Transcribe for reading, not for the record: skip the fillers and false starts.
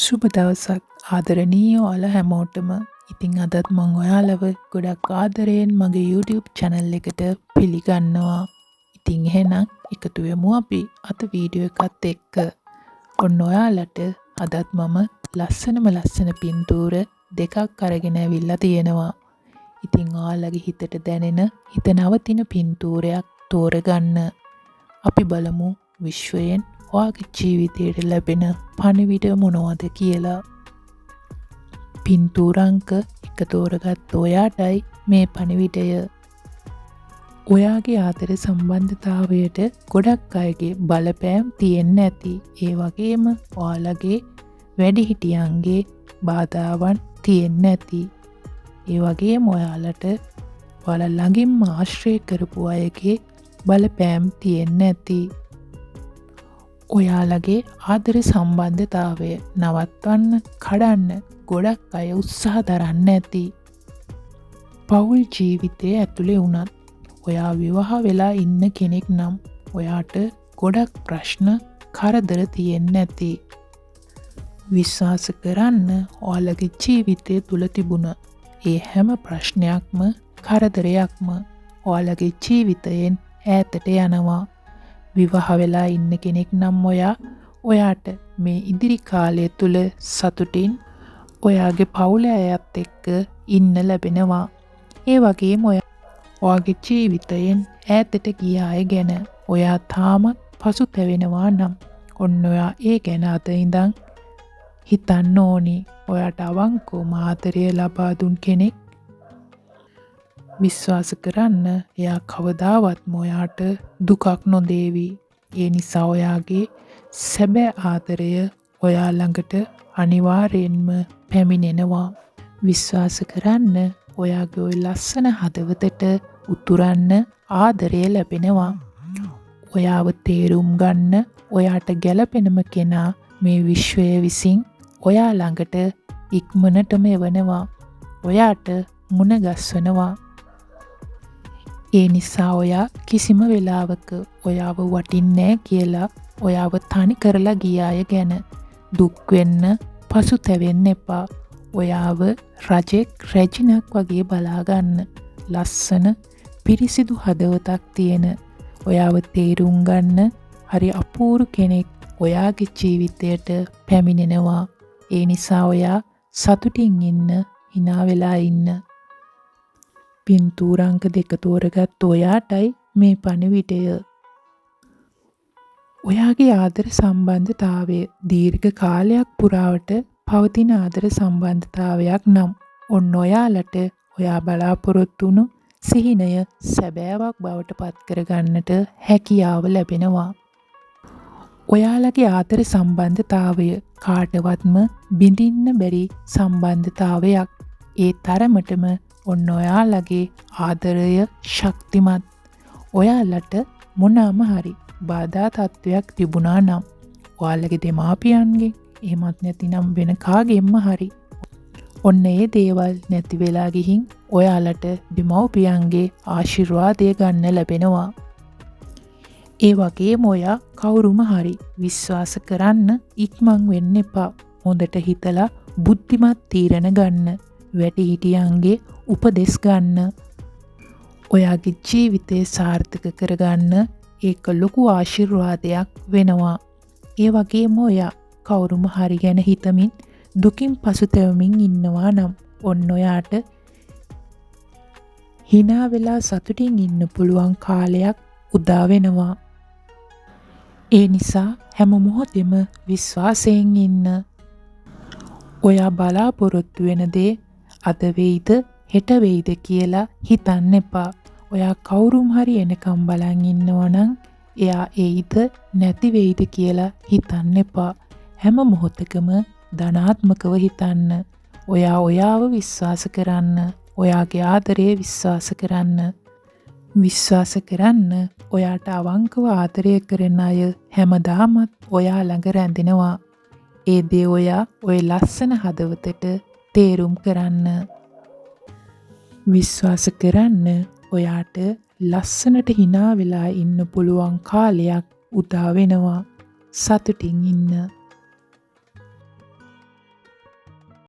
සුබ දවසක් ආදරණීය ඔයාලා හැමෝටම. ඉතින් අදත් මම ඔයාලව ගොඩක් ආදරයෙන් මගේ YouTube channel එකට පිළිගන්නවා. ඉතින් එහෙනම් එකතු වෙමු අපි අද වීඩියෝ එකත් එක්ක. ඔන්න ඔයාලට අදත් මම ලස්සන පින්තූර දෙකක් අරගෙන ඇවිල්ලා තියෙනවා. ඉතින් ඔයාලගේ හිතට දැනෙන හිත නවතින පින්තූරයක් තෝරගන්න. අපි බලමු විශ්වයෙන් ඔයාගේ ජීවිතයට ලැබෙන පණිවිඩ මොනවද කියලා. පින්තූරංක එක තෝරගත් ඔයාටයි මේ පණිවිඩය. ඔයාගේ ආදර සම්බන්ධතාවයට ගොඩක් අයගේ බලපෑම් තියෙන්න ඇති. ඒ වගේම ඔයාලගේ වැඩිහිටියන්ගේ බාධාවන් තියෙන්න ඇති. ඒ වගේම ඔයාලට ඔයාලා ළඟින්ම ආශ්‍රය කරපු අයගේ බලපෑම් තියෙන්න ඇති. ඔයාලගේ ආදර සම්බන්ධතාවය නවත්වන්න කඩන්න ගොඩක් අය උත්සාහ දරන්න ඇති. පවුල් ජීවිතය ඇතුලේ වුණත් ඔයා විවාහ වෙලා ඉන්න කෙනෙක් නම් ඔයාට ගොඩක් ප්‍රශ්න කරදර තියෙන්න ඇති. විශ්වාස කරන්න ඔයාලගේ ජීවිතය තුල තිබුණ ඒ හැම ප්‍රශ්නයක්ම කරදරයක්ම ඔයාලගේ ජීවිතයෙන් ඈතට යනවා. විවාහ වෙලා ඉන්න කෙනෙක් නම් ඔයාට මේ ඉදිරි කාලය තුල සතුටින් ඔයාගේ පවුලේ අයත් එක්ක ඉන්න ලැබෙනවා. ඒ වගේම ඔයාගේ ජීවිතයෙන් ඈතට ගිය අය ගැන ඔයා තාමත් පසුතැවෙනවා නම් ඔන්න ඔයා ඒ ගැන අද ඉඳන් හිතන්න ඕනි. ඔයාට අවංකවම ආදරය ලබා දුන් කෙනෙක් විශ්වාස කරන්න එයා කවදාවත්ම ඔයාට දුකක් නොදේවි. ඒ නිසා ඔයාගේ සැබෑ ආදරය ඔයා ළඟට අනිවාර්යෙන්ම පැමිණෙනවා. විශ්වාස කරන්න ඔයාගේ ওই ලස්සන හදවතට උතුරන්න ආදරය ලැබෙනවා. ඔයාව තේරුම් ගන්න ඔයාට ගැළපෙනම කෙනා මේ විශ්වය විසින් ඔයා ළඟට ඉක්මනටම එවනවා. ඔයාට මුණ ගස්වනවා. ඒ නිසා ඔයා කිසිම වෙලාවක ඔයාව වටින්නේ කියලා ඔයාව තනි කරලා ගිය අය ගැන දුක් වෙන්න පසුතැවෙන්න එපා. ඔයාව රජෙක් රැජිනක් වගේ බලා ගන්න. ලස්සන පිරිසිදු හදවතක් තියෙන ඔයාව තේරුම් ගන්න හරි අපූර්ව කෙනෙක් ඔයාගේ ජීවිතයට පැමිණෙනවා. ඒ නිසා ඔයා සතුටින් ඉන්න, hina වෙලා ඉන්න. පින්තූරංක දෙක තෝරගත් ඔයාටයි මේ පණිවිඩය. ඔයාගේ ආදර සම්බන්ධතාවය දීර්ඝ කාලයක් පුරාවට පවතින ආදර සම්බන්ධතාවයක් නම් ඔන්න ඔයාලට ඔයා බලාපොරොත්තු වුණු සිහිනය සැබෑවක් බවට පත් කරගන්නට හැකියාව ලැබෙනවා. ඔයාලගේ ආදර සම්බන්ධතාවය කාටවත්ම බිඳින්න බැරි සම්බන්ධතාවයක්. ඒ තරමටම ඔන්න ඔයාලගේ ආදරය ශක්තිමත්. ඔයාලට මොනම හරි බාධා තත්වයක් තිබුණා නම් ඔයාලගේ දෙමාපියන්ගෙන් එහෙමත් නැතිනම් වෙන කාගෙන්ම හරි ඔන්න ඒ දේවල් නැති වෙලා ගිහින් ඔයාලට දෙමව්පියන්ගේ ආශිර්වාදය ගන්න ලැබෙනවා. ඒ වගේම ඔයා කවුරුම හරි විශ්වාස කරන්න ඉක්මන් වෙන්න එපා. හොඳට හිතලා බුද්ධිමත් තීරණ ගන්න. වැඩිහිටියන්ගේ උපදෙස් ගන්න. ඔයාගේ ජීවිතය සාර්ථක කරගන්න ඒක ලොකු ආශිර්වාදයක් වෙනවා. ඒ වගේම ඔයා කවුරුම හරි ගැන හිතමින් දුකින් පසුතැවෙමින් ඉන්නවා නම් ඔන්න ඔයාට hina වෙලා සතුටින් ඉන්න පුළුවන් කාලයක් උදා වෙනවා. ඒ නිසා හැම මොහොතෙම විශ්වාසයෙන් ඉන්න. ඔයා බලාපොරොත්තු වෙන දේ අද වෙයිද හෙට වෙයිද කියලා හිතන්න එපා. ඔයා කවුරුම් හරි එනකම් බලන් ඉන්නවා නම් එයා එයිද නැති වෙයිද කියලා හිතන්න එපා. හැම මොහොතකම ධනාත්මකව හිතන්න. ඔයා ඔයාව විශ්වාස කරන්න. ඔයාගේ ආදරය විශ්වාස කරන්න. විශ්වාස කරන්න ඔයාට අවංකව ආදරය කරන අය හැමදාමත් ඔයා ළඟ රැඳෙනවා. ඒ දේ ඔයා ඔය ලස්සන හදවතට තේරුම් කරන්න. විශ්වාස කරන්න ඔයාට ලස්සනට hina වෙලා ඉන්න පුළුවන් කාලයක් උදා වෙනවා. සතුටින් ඉන්න.